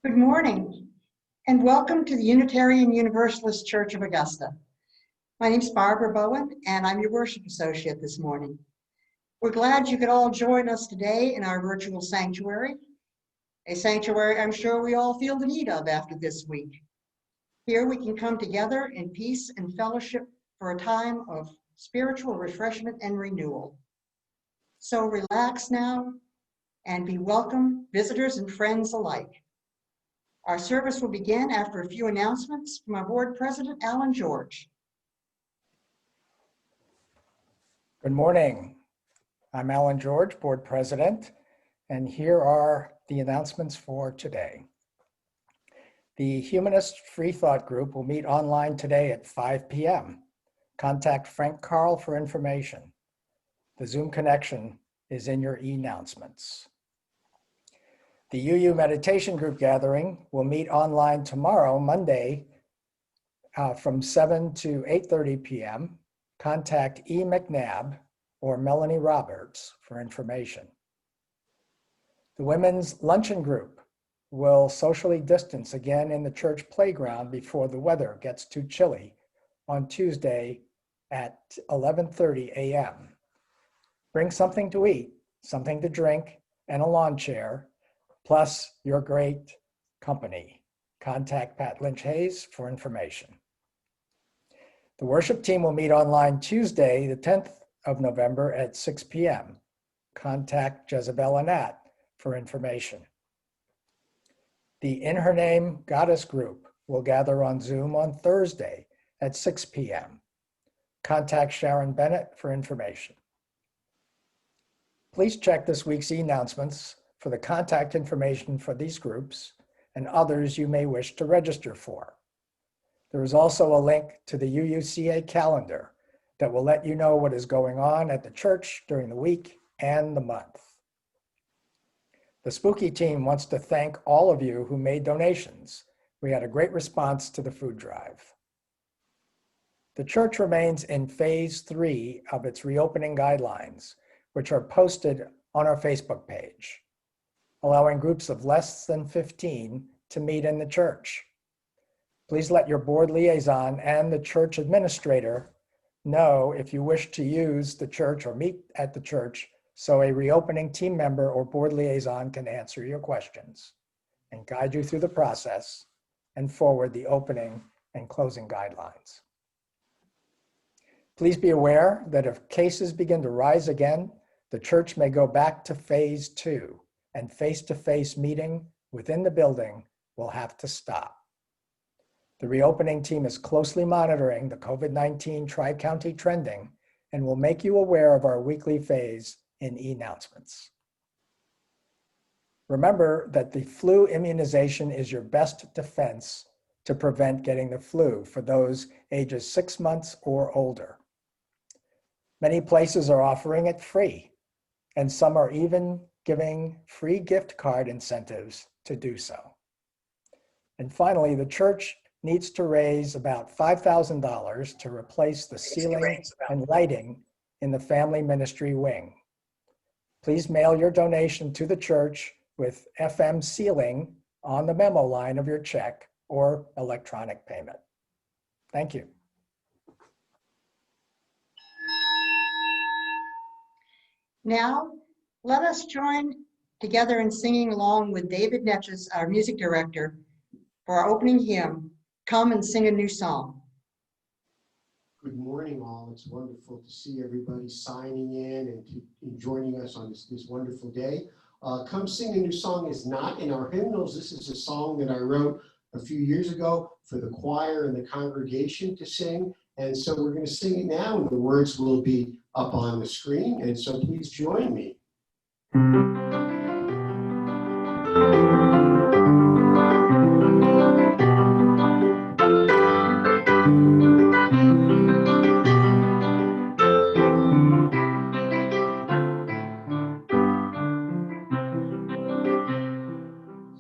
Good morning, and welcome to the Unitarian Universalist Church of Augusta. My name is Barbara Bowen, and I'm your worship associate this morning. We're glad you could all join us today in our virtual sanctuary, a sanctuary I'm sure we all feel the need of after this week. Here we can come together in peace and fellowship for a time of spiritual refreshment and renewal. So relax now and be welcome, visitors and friends alike. Our service will begin after a few announcements from our board president, Alan George. Good morning. I'm Alan George, board president, and here are the announcements for today. The Humanist Free Thought Group will meet online today at 5 p.m. Contact Frank Carl for information. The Zoom connection is in your e-announcements. The UU Meditation Group gathering will meet online tomorrow, Monday, from 7 to 8:30 p.m. Contact E. McNabb or Melanie Roberts for information. The Women's Luncheon Group will socially distance again in the church playground before the weather gets too chilly on Tuesday at 11:30 a.m. Bring something to eat, something to drink, and a lawn chair, plus your great company. Contact Pat Lynch Hayes for information. The worship team will meet online Tuesday, the 10th of November at 6 p.m. Contact Jezebel Annette for information. The In Her Name Goddess Group will gather on Zoom on Thursday at 6 p.m. Contact Sharon Bennett for information. Please check this week's e-announcements for the contact information for these groups and others you may wish to register for. There is also a link to the UUCA calendar that will let you know what is going on at the church during the week and the month. The Spooky team wants to thank all of you who made donations. We had a great response to the food drive. The church remains in phase 3 of its reopening guidelines, which are posted on our Facebook page, allowing groups of less than 15 to meet in the church. Please let your board liaison and the church administrator know if you wish to use the church or meet at the church so a reopening team member or board liaison can answer your questions and guide you through the process and forward the opening and closing guidelines. Please be aware that if cases begin to rise again, the church may go back to phase 2 and face-to-face meeting within the building will have to stop. The reopening team is closely monitoring the COVID-19 tri-county trending and will make you aware of our weekly phase in e-announcements. Remember that the flu immunization is your best defense to prevent getting the flu for those ages 6 months or older. Many places are offering it free, and some are even giving free gift card incentives to do so. And finally, the church needs to raise about $5,000 to replace the ceiling and lighting in the family ministry wing. Please mail your donation to the church with FM Ceiling on the memo line of your check or electronic payment. Thank you. Now, let us join together in singing along with David Netches, our music director, for our opening hymn, Come and Sing a New Song. Good morning, all. It's wonderful to see everybody signing in and joining us on this wonderful day. Come Sing a New Song is not in our hymnals. This is a song that I wrote a few years ago for the choir and the congregation to sing. And so we're going to sing it now, and the words will be up on the screen. And so please join me.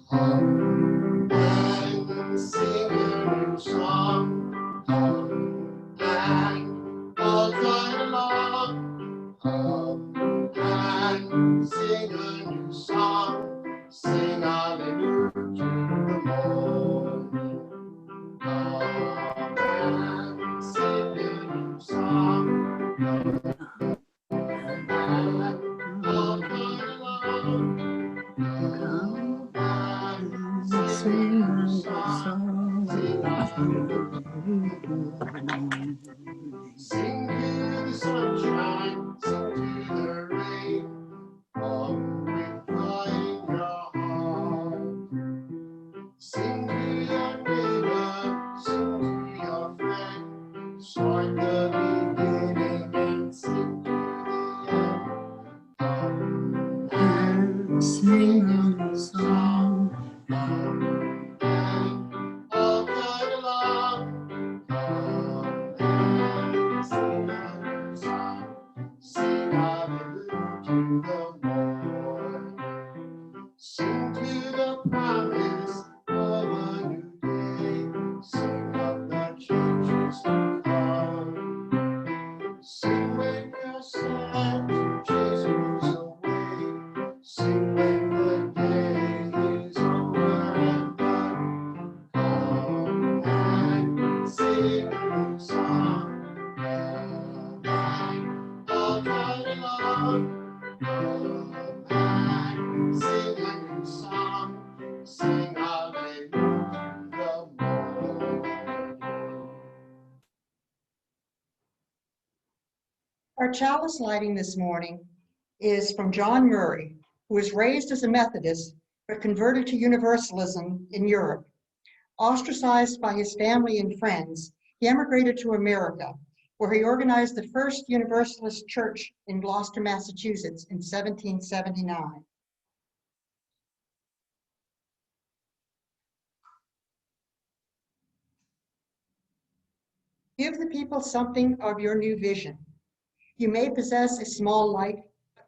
Come and sing a new song. Come and all join along. Come and sing a new song. Sing hallelujah to the morning. Come and sing a new song. Come and all join along. Sing a song, sing to the sunshine, sing to the rain. Come with joy in your heart. Sing to your neighbor, sing to your friend. Start the beginning and sing to the end. Come and sing a new song. Come and all join along. Come and sing a new song. Sing hallelujah to the Lord. Sing to the promise of a new day. Sing of the changes to come. Sing when you're sad to chase blues away. Sing when the day is over and done. Come and sing a new song. Come and all try along. Come and sing a new song. Sing hallelujah to the morning. Our chalice lighting this morning is from John Murray, who was raised as a Methodist but converted to Universalism in Europe. Ostracized by his family and friends, he emigrated to America, where he organized the first Universalist church in Gloucester, Massachusetts in 1779. Give the people something of your new vision. You may possess a small light,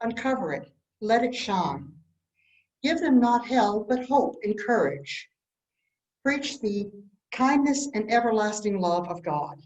uncover it, let it shine. Give them not hell, but hope and courage. Preach the kindness and everlasting love of God.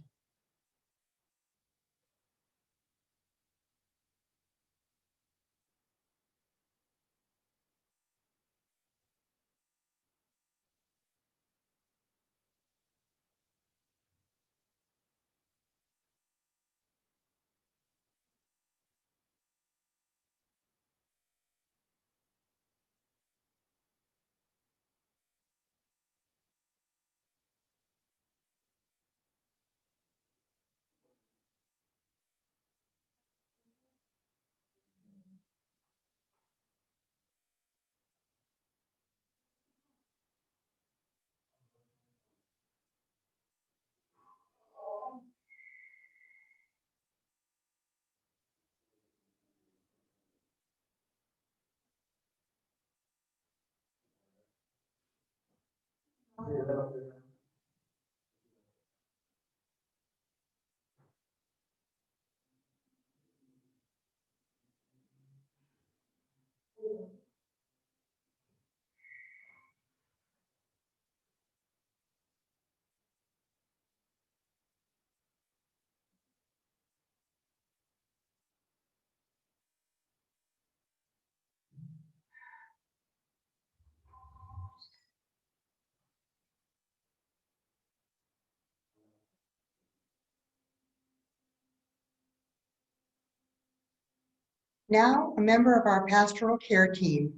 Now, a member of our pastoral care team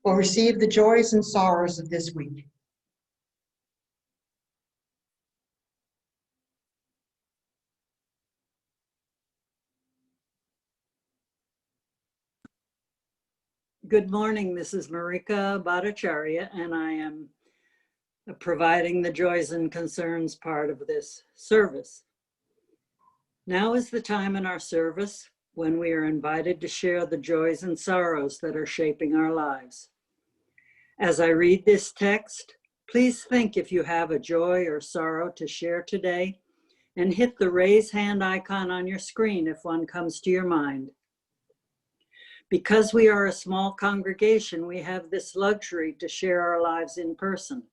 will receive the joys and sorrows of this week. Good morning, Mrs. Marika Bhattacharya, and I am providing the joys and concerns part of this service. Now is the time in our service when we are invited to share the joys and sorrows that are shaping our lives. As I read this text, please think if you have a joy or sorrow to share today, and hit the raise hand icon on your screen if one comes to your mind. Because we are a small congregation, we have this luxury to share our lives in person.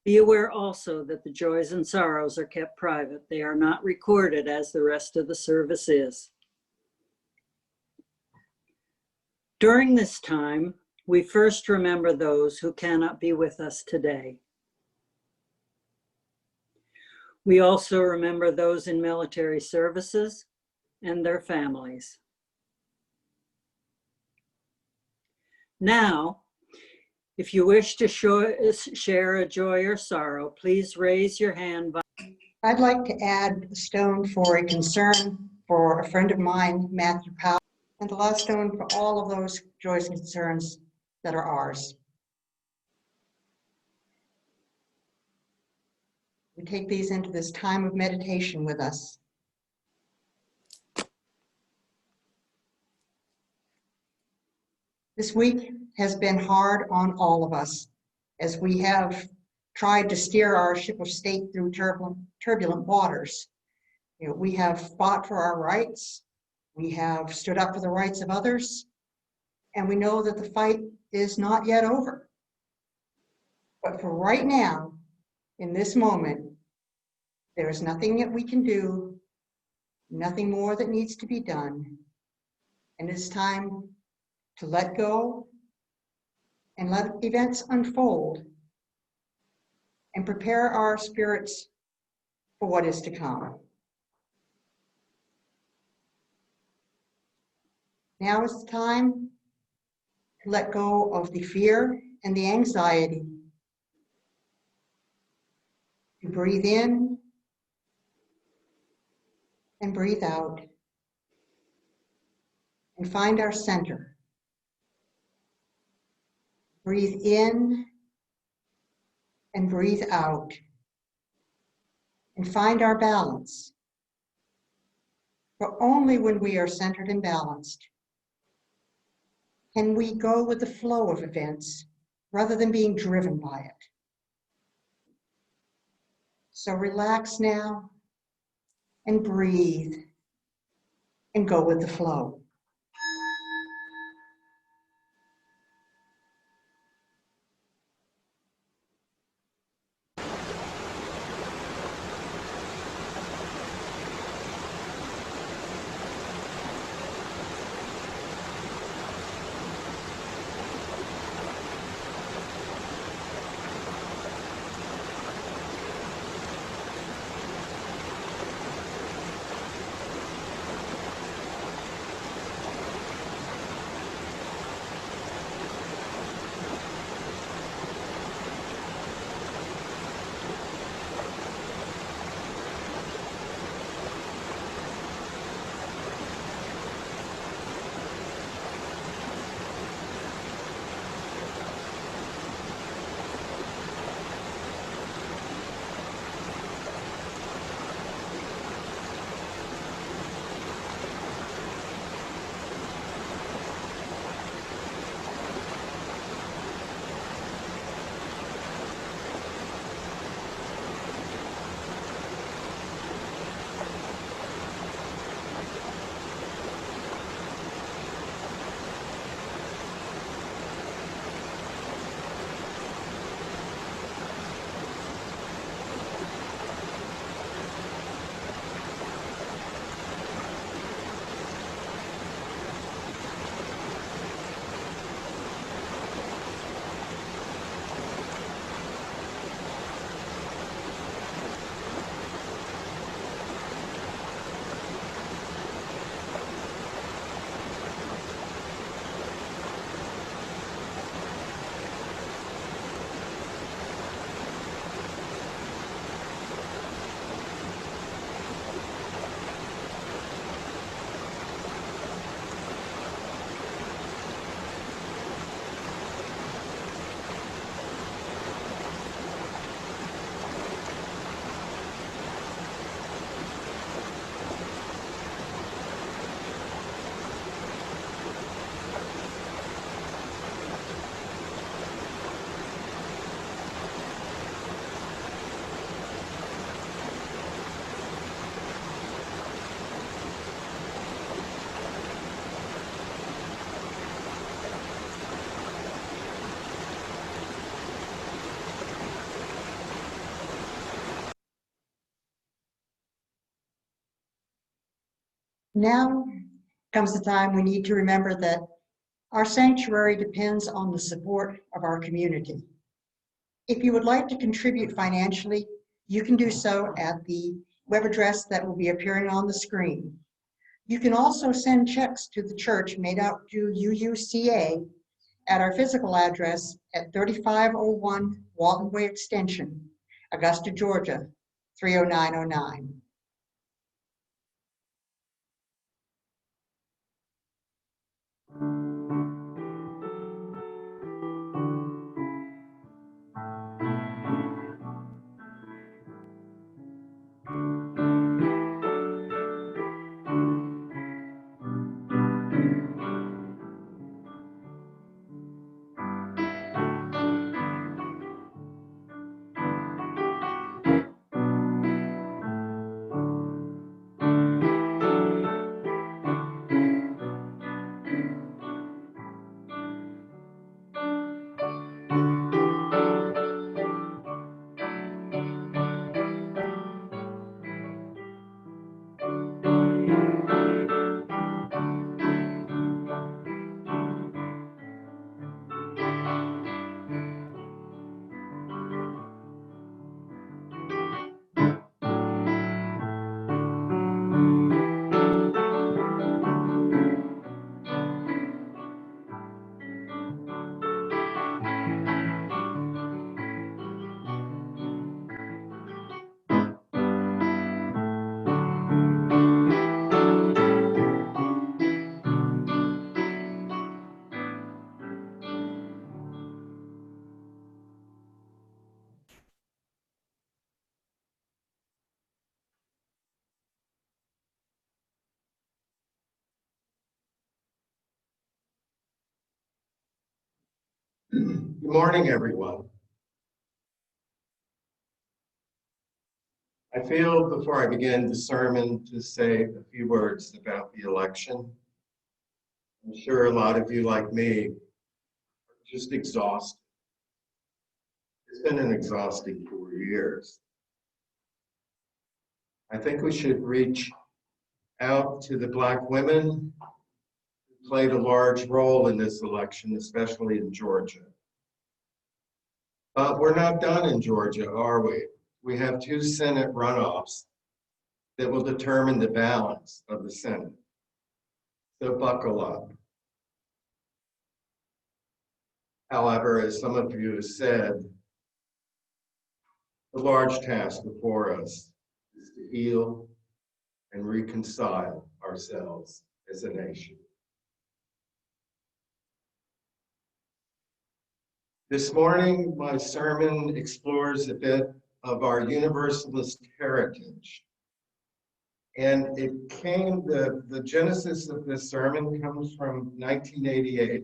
Be aware also that the joys and sorrows are kept private. They are not recorded as the rest of the service is. During this time, we first remember those who cannot be with us today. We also remember those in military services and their families. Now, if you wish to share a joy or sorrow, please raise your hand. I'd like to add a stone for a concern for a friend of mine, Matthew Powell, and the last stone for all of those joys and concerns that are ours. We take these into this time of meditation with us. This week has been hard on all of us as we have tried to steer our ship of state through turbulent waters. We have fought for our rights. We have stood up for the rights of others. And we know that the fight is not yet over. But for right now, in this moment, there is nothing that we can do, nothing more that needs to be done. And it's time to let go and let events unfold and prepare our spirits for what is to come. Now is the time to let go of the fear and the anxiety, to breathe in and breathe out and find our center. Breathe in and breathe out and find our balance. For only when we are centered and balanced can we go with the flow of events rather than being driven by it. So relax now and breathe and go with the flow. Now comes the time we need to remember that our sanctuary depends on the support of our community. If you would like to contribute financially, you can do so at the web address that will be appearing on the screen. You can also send checks to the church made out to UUCA at our physical address at 3501 Walton Way Extension, Augusta, Georgia, 30909. Good morning, everyone. I feel before I begin the sermon to say a few words about the election. I'm sure a lot of you, like me, are just exhausted. It's been an exhausting 4 years. I think we should reach out to the Black women who played a large role in this election, especially in Georgia. But we're not done in Georgia, are we? We have 2 Senate runoffs that will determine the balance of the Senate. So buckle up. However, as some of you have said, the large task before us is to heal and reconcile ourselves as a nation. This morning, my sermon explores a bit of our Universalist heritage. And the genesis of this sermon comes from 1988.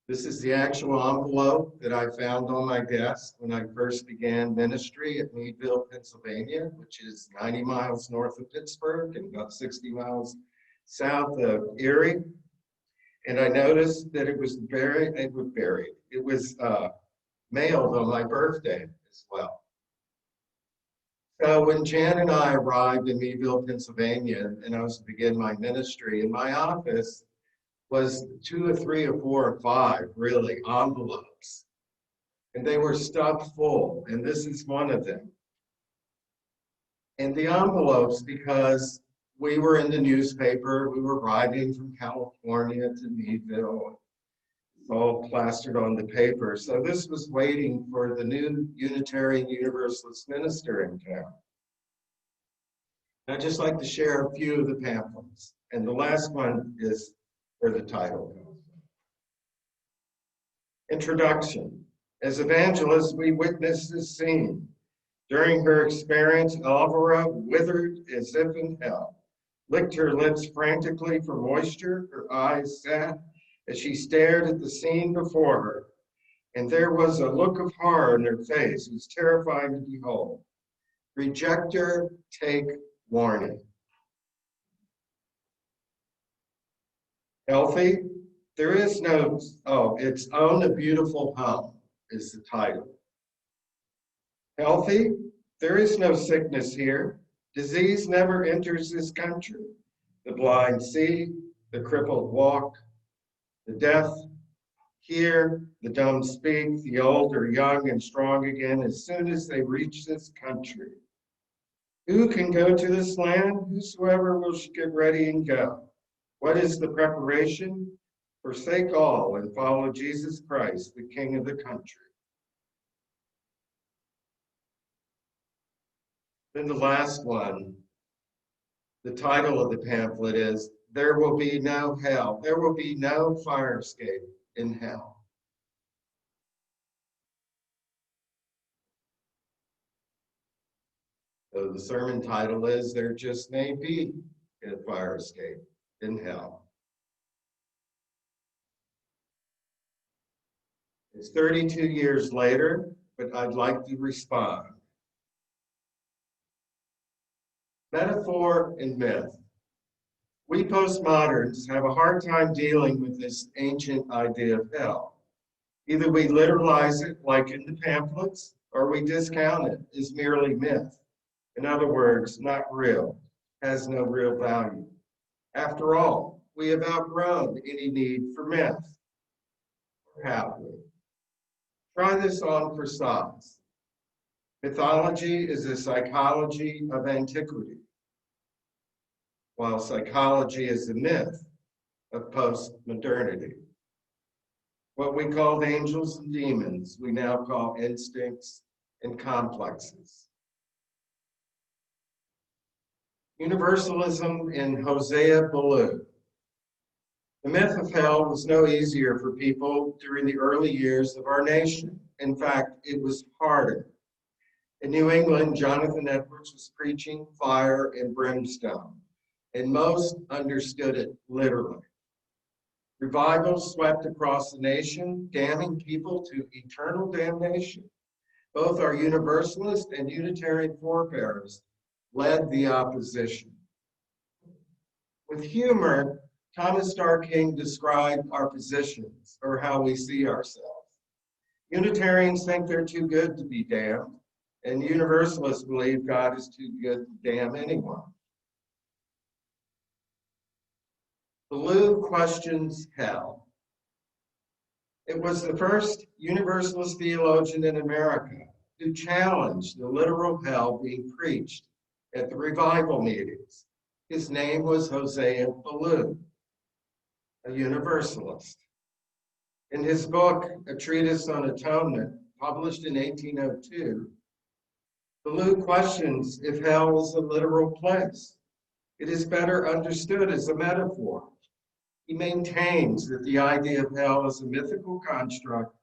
This is the actual envelope that I found on my desk when I first began ministry at Meadville, Pennsylvania, which is 90 miles north of Pittsburgh and about 60 miles south of Erie. And I noticed that it was mailed on my birthday as well. So when Jan and I arrived in Meadville, Pennsylvania, and I was to begin my ministry, in my office was 2 or 3 or 4 or 5, really, envelopes. And they were stuffed full, and this is one of them. And the envelopes, because we were in the newspaper, we were riding from California to Meadville, it's all plastered on the paper. So this was waiting for the new Unitarian Universalist minister in town. I'd just like to share a few of the pamphlets. And the last one is where the title comes from. Introduction. As evangelists, we witnessed this scene. During her experience, Alvara withered as if in hell, licked her lips frantically for moisture, her eyes sat as she stared at the scene before her, and there was a look of horror in her face. It was terrifying to behold. Rejecter, take warning. Healthy, there is no, it's Own a Beautiful Home is the title. Healthy, there is no sickness here. Disease never enters this country. The blind see, the crippled walk, the deaf hear, the dumb speak, the old are young and strong again as soon as they reach this country. Who can go to this land? Whosoever will get ready and go. What is the preparation? Forsake all and follow Jesus Christ, the King of the country. Then the last one, the title of the pamphlet is, There Will Be No Hell. There will be no fire escape in hell. So the sermon title is, There Just May Be a Fire Escape in Hell. It's 32 years later, but I'd like to respond. Metaphor and myth. We postmoderns have a hard time dealing with this ancient idea of hell. Either we literalize it like in the pamphlets, or we discount it as merely myth. In other words, not real, has no real value. After all, we have outgrown any need for myth. Or have we? Try this on for size. Mythology is a psychology of antiquity, while psychology is a myth of post-modernity. What we called angels and demons, we now call instincts and complexes. Universalism in Hosea Ballou. The myth of hell was no easier for people during the early years of our nation. In fact, it was harder. In New England, Jonathan Edwards was preaching fire and brimstone, and most understood it literally. Revival swept across the nation, damning people to eternal damnation. Both our Universalist and Unitarian forebears led the opposition. With humor, Thomas Starr King described our positions, or how we see ourselves. Unitarians think they're too good to be damned, and Universalists believe God is too good to damn anyone. Ballou questions hell. It was the first Universalist theologian in America who challenged the literal hell being preached at the revival meetings. His name was Hosea Ballou, a Universalist. In his book, A Treatise on Atonement, published in 1802, Ballou questions if hell is a literal place. It is better understood as a metaphor. He maintains that the idea of hell is a mythical construct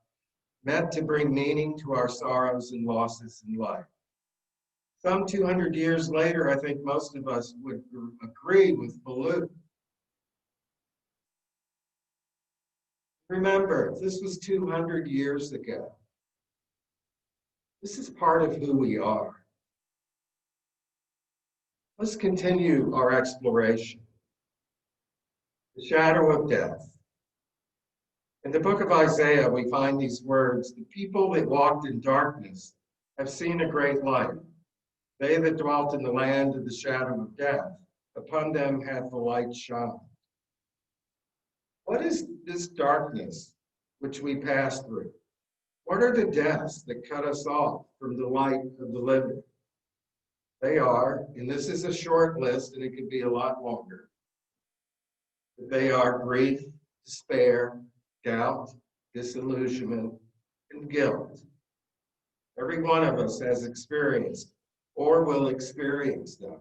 meant to bring meaning to our sorrows and losses in life. Some 200 years later, I think most of us would agree with Ballou. Remember, this was 200 years ago. This is part of who we are. Let's continue our exploration. The shadow of death. In the book of Isaiah, we find these words, "The people that walked in darkness have seen a great light. They that dwelt in the land of the shadow of death, upon them hath the light shone." What is this darkness which we pass through? What are the deaths that cut us off from the light of the living? They are, and this is a short list and it could be a lot longer, they are grief, despair, doubt, disillusionment, and guilt. Every one of us has experienced or will experience them.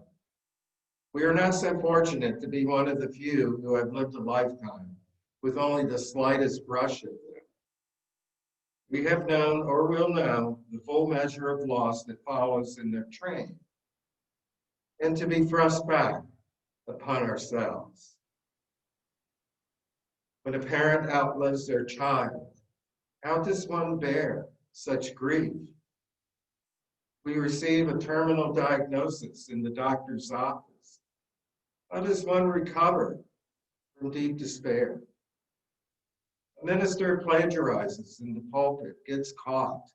We are not so fortunate to be one of the few who have lived a lifetime with only the slightest brush of them. We have known or will know the full measure of loss that follows in their train, and to be thrust back upon ourselves. When a parent outlives their child, how does one bear such grief? We receive a terminal diagnosis in the doctor's office. How does one recover from deep despair? A minister plagiarizes in the pulpit, gets caught,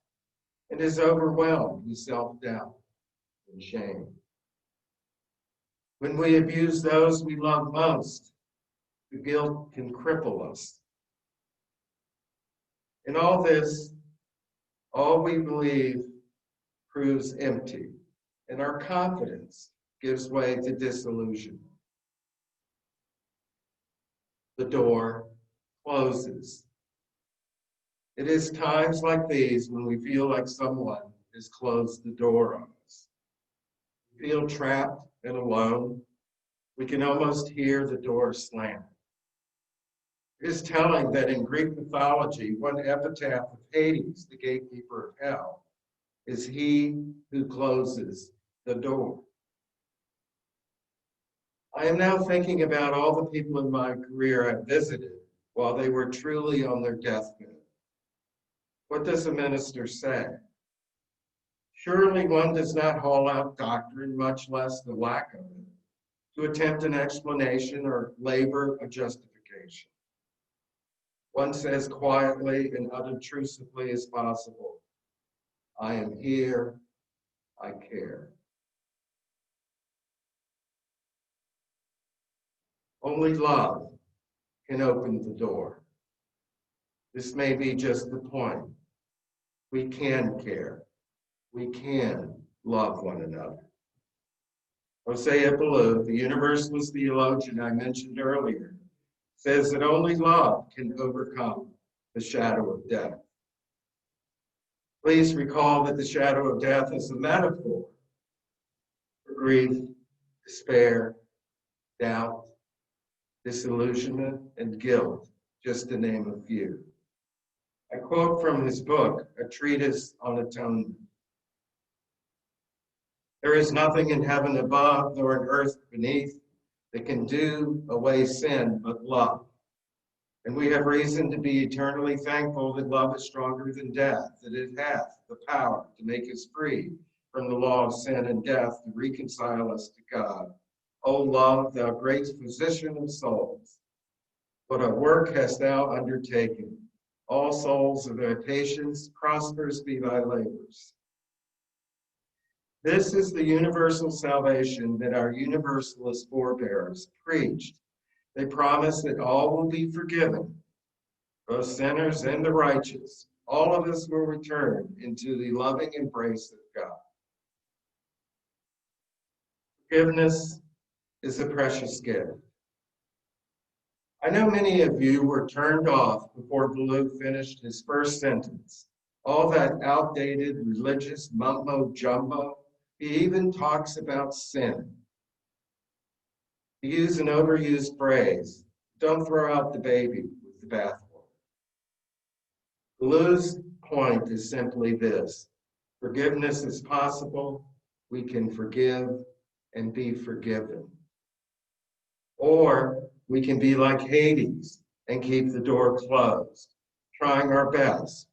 and is overwhelmed with self-doubt and shame. When we abuse those we love most, the guilt can cripple us. In all this, all we believe proves empty, and our confidence gives way to disillusion. The door closes. It is times like these when we feel like someone has closed the door on us. We feel trapped and alone. We can almost hear the door slam. It is telling that in Greek mythology, one epitaph of Hades, the gatekeeper of hell, is he who closes the door. I am now thinking about all the people in my career I've visited while they were truly on their deathbed. What does a minister say? Surely one does not haul out doctrine, much less the lack of it, to attempt an explanation or labor a justification. One says quietly and unobtrusively as possible, I am here, I care. Only love can open the door. This may be just the point. We can care. We can love one another. Hosea Ballou, the Universalist theologian I mentioned earlier, says that only love can overcome the shadow of death. Please recall that the shadow of death is a metaphor for grief, despair, doubt, disillusionment, and guilt, just to name a few. I quote from his book, A Treatise on Atonement. There is nothing in heaven above nor in earth beneath that can do away sin but love. And we have reason to be eternally thankful that love is stronger than death, that it hath the power to make us free from the law of sin and death, to reconcile us to God. O love, thou great physician of souls, what a work hast thou undertaken. All souls of thy patience, prosperous be thy labors. This is the universal salvation that our universalist forebears preached. They promised that all will be forgiven, both sinners and the righteous. All of us will return into the loving embrace of God. Forgiveness is a precious gift. I know many of you were turned off before Baloo finished his first sentence. All that outdated religious mumbo jumbo. He even talks about sin. To use an overused phrase, don't throw out the baby with the bathwater. Baloo's point is simply this: forgiveness is possible. We can forgive and be forgiven. Or we can be like Hades and keep the door closed, trying our best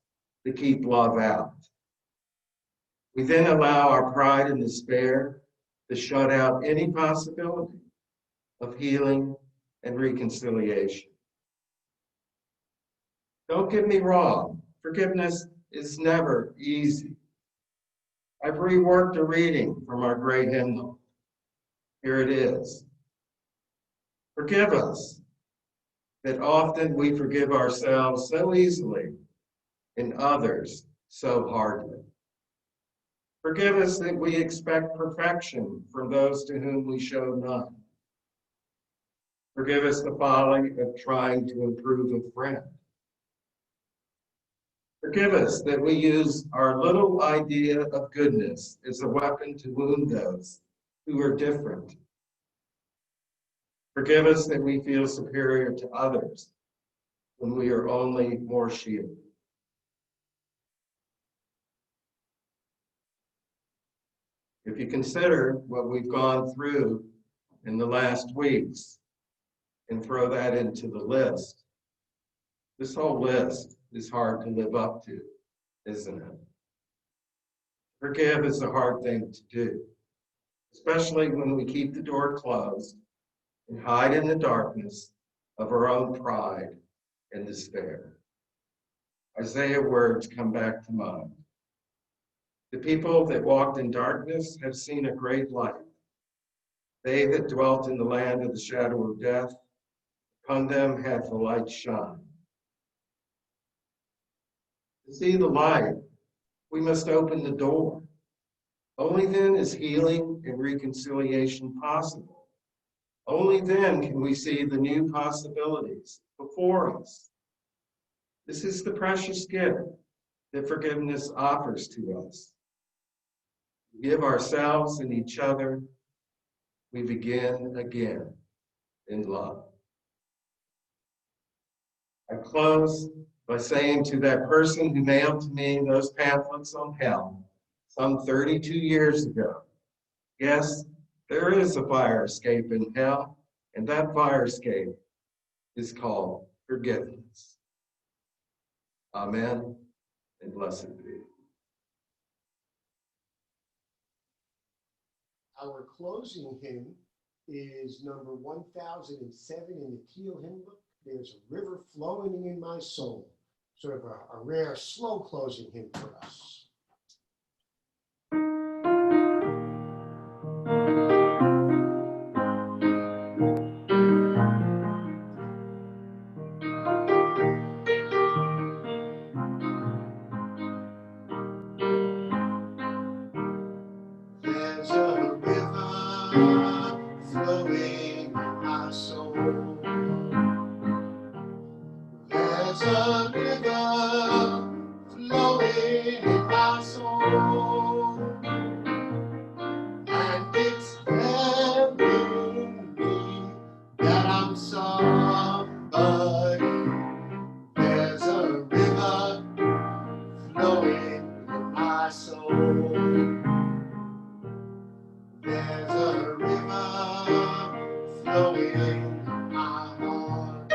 to keep love out. We then allow our pride and despair to shut out any possibility of healing and reconciliation. Don't get me wrong, forgiveness is never easy. I've reworked a reading from our great hymnal. Here it is. Forgive us that often we forgive ourselves so easily and others so hardly. Forgive us that we expect perfection from those to whom we show none. Forgive us the folly of trying to improve a friend. Forgive us that we use our little idea of goodness as a weapon to wound those who are different. Forgive us that we feel superior to others when we are only more shielded. If you consider what we've gone through in the last weeks and throw that into the list, this whole list is hard to live up to, isn't it? Forgive is a hard thing to do, especially when we keep the door closed and hide in the darkness of our own pride and despair. Isaiah words come back to mind. The people that walked in darkness have seen a great light. They that dwelt in the land of the shadow of death, upon them hath the light shone. To see the light, we must open the door. Only then is healing and reconciliation possible. Only then can we see the new possibilities before us. This is the precious gift that forgiveness offers to us. We give ourselves and each other, we begin again in love. I close by saying to that person who mailed to me those pamphlets on hell some 32 years ago, yes, there is a fire escape in hell, and that fire escape is called forgiveness. Amen, and blessed be. Our closing hymn is number 1007 in the Teal hymn book. There's a river flowing in my soul. Sort of a rare, slow closing hymn for us. There's a river flowing in my soul. There's a river flowing in my soul, and it's telling me that I'm somebody. There's a river flowing in my soul. There's a river flowing in my heart.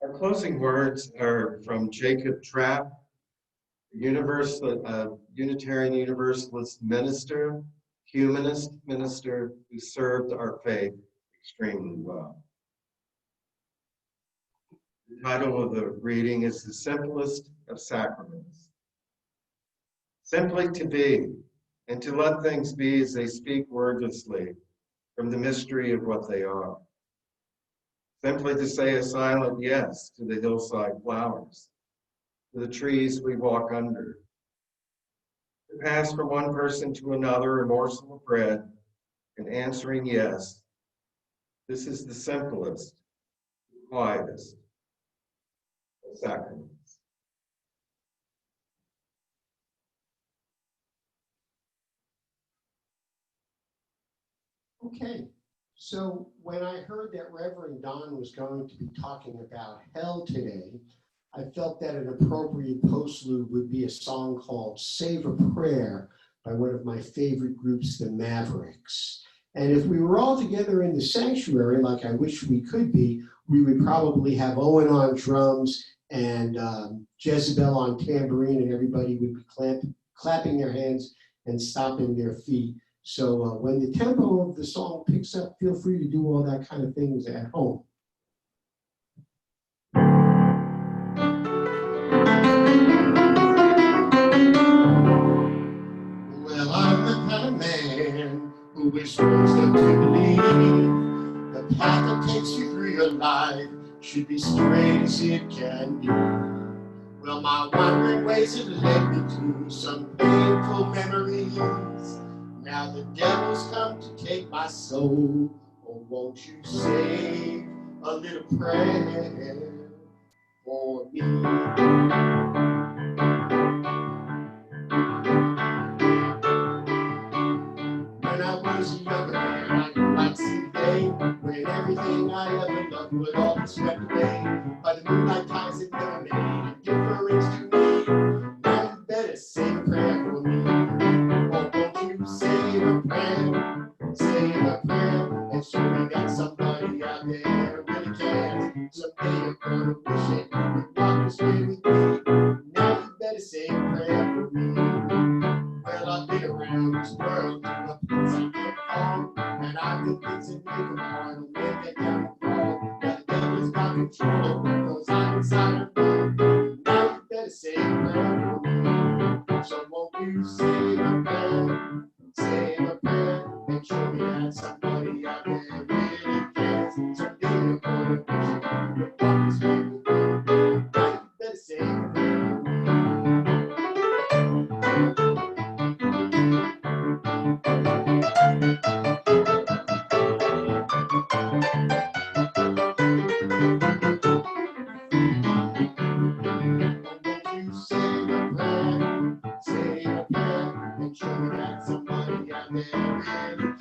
Our closing words are from Jacob Trapp, Unitarian Universalist minister, humanist minister who served our faith extremely well. The title of the reading is The Simplest of Sacraments. Simply to be, and to let things be as they speak wordlessly from the mystery of what they are. Simply to say a silent yes to the hillside flowers, to the trees we walk under. To pass from one person to another a morsel of bread, and answering yes. This is the simplest, quietest of sacraments. Okay, so when I heard that Reverend Don was going to be talking about hell today, I felt that an appropriate postlude would be a song called Save a Prayer by one of my favorite groups, the Mavericks. And if we were all together in the sanctuary, like I wish we could be, we would probably have Owen on drums and Jezebel on tambourine, and everybody would be clapping their hands and stomping their feet. So when the tempo of the song picks up, feel free to do all that kind of things at home. Well, I'm the kind of man who is raised up to believe the path that takes you through your life should be straight as it can be. Well, my wandering ways have led me to some painful memories. Now the devil's come to take my soul. Oh, won't you say a little prayer for me? When I was a younger man, I knew I'd see the day when everything I ever loved would all be swept away by the moonlight ties that never made a difference to me. Now you better say a prayer for me. Oh, won't you say a prayer? Say a prayer and show me that somebody out there really cares. Someday you're gonna wish that you would walk this way with me. Now you better say a prayer for me. Well, I've been around this world doing the things I get wrong, and I've been things that make them hard to live it down the road. Now the devil's got control of what goes on inside of me. Now you better say a prayer for me. So won't you say a prayer? Say a prayer and show me that somebody out there really cares. Someday you're gonna wish you would walk this way with me. Now you better say a prayer for Won't you say a prayer? Say a prayer and show me that somebody out there really